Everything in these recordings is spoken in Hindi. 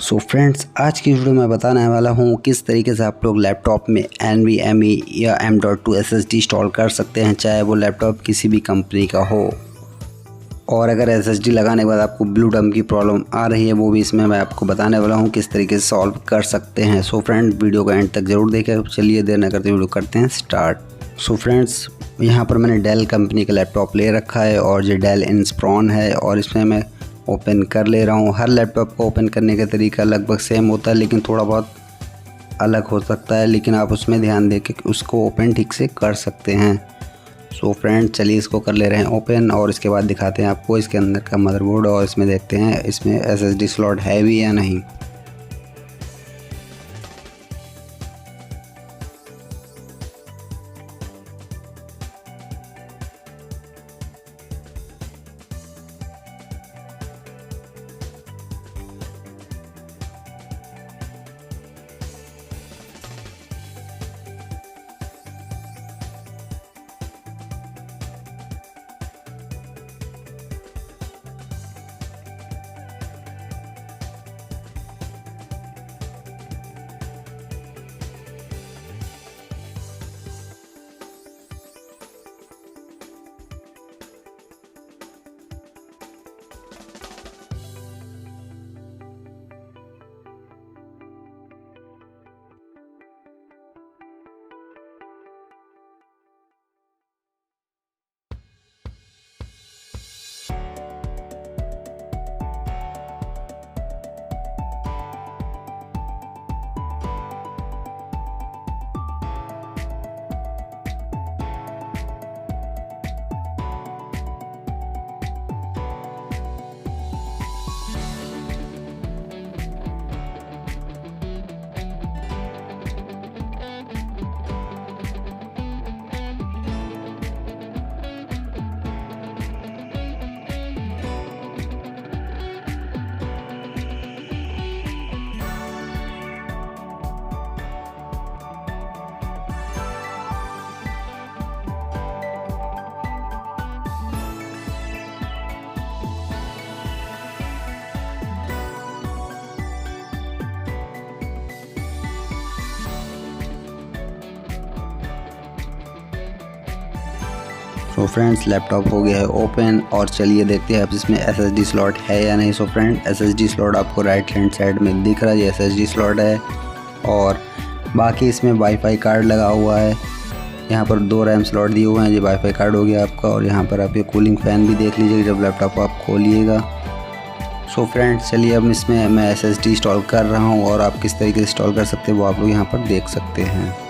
सो फ्रेंड्स, आज की वीडियो में बताने वाला हूँ किस तरीके से आप लोग लैपटॉप में NVMe या M.2 SSD इंस्टॉल कर सकते हैं, चाहे वो लैपटॉप किसी भी कंपनी का हो। और अगर SSD लगाने के बाद आपको ब्लू डम की प्रॉब्लम आ रही है, वो भी इसमें मैं आपको बताने वाला हूँ किस तरीके से सॉल्व कर सकते हैं। सो फ्रेंड, वीडियो को एंड तक ज़रूर देखें। चलिए देर न करते वीडियो करते हैं स्टार्ट। सो फ्रेंड्स, यहाँ पर मैंने डेल कंपनी का लैपटॉप ले रखा है और ये डेल इंस्पिरॉन है और इसमें मैं ओपन कर ले रहा हूँ। हर लैपटॉप को ओपन करने का तरीका लगभग सेम होता है, लेकिन थोड़ा बहुत अलग हो सकता है, लेकिन आप उसमें ध्यान दे के उसको ओपन ठीक से कर सकते हैं। सो फ्रेंड, चलिए इसको कर ले रहे हैं ओपन और इसके बाद दिखाते हैं आपको इसके अंदर का मदरबोर्ड और इसमें देखते हैं इसमें SSD स्लॉट है भी या नहीं। सो फ्रेंड्स, लैपटॉप हो गया है ओपन और चलिए देखते हैं अब इसमें SSD स्लॉट है या नहीं। सो फ्रेंड, SSD स्लॉट आपको राइट हैंड साइड में दिख रहा है, ये SSD स्लॉट है और बाकी इसमें वाईफाई कार्ड लगा हुआ है। यहाँ पर 2 रैम स्लॉट दिए हुए हैं, ये वाईफाई कार्ड हो गया आपका। और यहाँ पर आप ये कूलिंग फ़ैन भी देख लीजिए जब लैपटॉप आप खोलिएगा। सो फ्रेंड्स, चलिए अब इसमें मैं SSD इंस्टॉल कर रहा हूँ और आप किस तरीके से इंस्टॉल कर सकते हैं वो आप लोग यहाँ पर देख सकते हैं।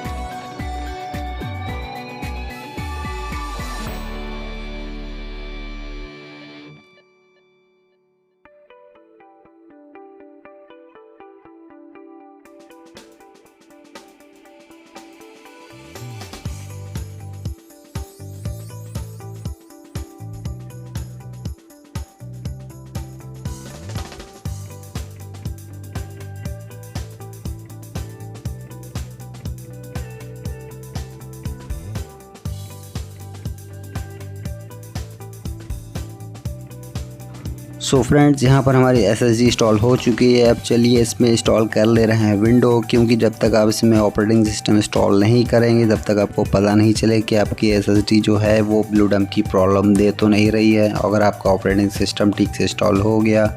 सो फ्रेंड्स, यहाँ पर हमारी SSD इंस्टॉल हो चुकी है। अब चलिए इसमें इंस्टॉल कर ले रहे हैं विंडो, क्योंकि जब तक आप इसमें ऑपरेटिंग सिस्टम इंस्टॉल नहीं करेंगे तब तक आपको पता नहीं चले कि आपकी SSD जो है वो ब्लू डम की प्रॉब्लम दे तो नहीं रही है। अगर आपका ऑपरेटिंग सिस्टम ठीक से इंस्टॉल हो गया,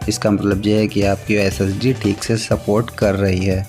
इसका मतलब ये है कि आपकी SSD ठीक से सपोर्ट कर रही है।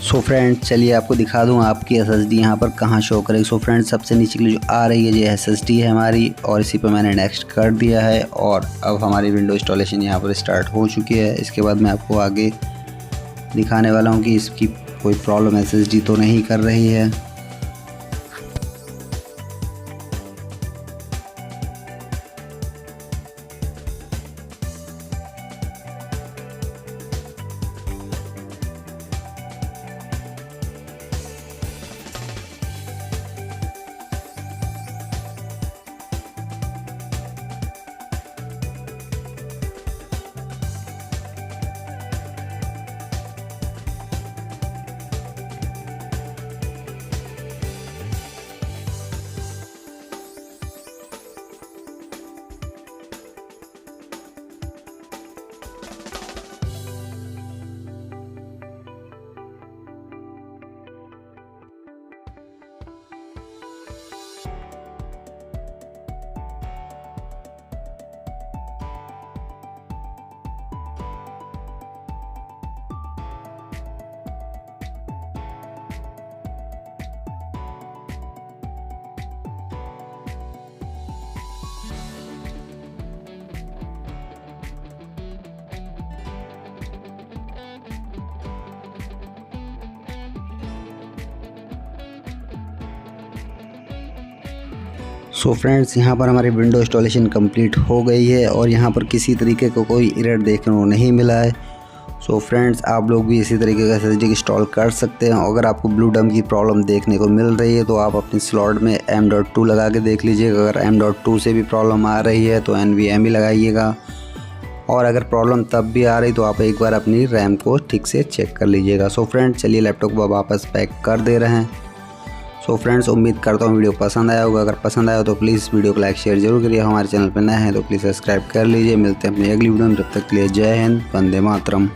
सो फ्रेंड्स चलिए आपको दिखा दूँ आपकी SSD यहाँ पर कहाँ शो करेगी। सो फ्रेंड्स सबसे नीचे के लिए जो आ रही है ये SSD है हमारी, और इसी पर मैंने नेक्स्ट कर दिया है और अब हमारी विंडो इंस्टॉलेशन यहाँ पर स्टार्ट हो चुकी है। इसके बाद मैं आपको आगे दिखाने वाला हूँ कि इसकी कोई प्रॉब्लम SSD तो नहीं कर रही है। सो फ्रेंड्स यहाँ पर हमारी विंडो इंस्टॉलेशन कंप्लीट हो गई है और यहाँ पर किसी तरीके का कोई एरर देखने को नहीं मिला है। सो फ्रेंड्स आप लोग भी इसी तरीके का SSD इंस्टॉल कर सकते हैं। अगर आपको ब्लू डम की प्रॉब्लम देखने को मिल रही है तो आप अपनी स्लॉट में M.2 लगा के देख लीजिएगा। अगर M.2 से भी प्रॉब्लम आ रही है तो NVMe लगाइएगा, और अगर प्रॉब्लम तब भी आ रही तो आप एक बार अपनी रैम को ठीक से चेक कर लीजिएगा। सो फ्रेंड्स चलिए लैपटॉप को वापस पैक कर दे रहे हैं। सो फ्रेंड्स उम्मीद करता हूँ वीडियो पसंद आया होगा। अगर पसंद आया तो प्लीज़ वीडियो को लाइक शेयर जरूर करिए। हमारे चैनल पर नए हैं तो प्लीज़ सब्सक्राइब कर लीजिए। मिलते हैं अपनी अगली वीडियो में, जब तक के लिए जय हिंद, वंदे मातरम।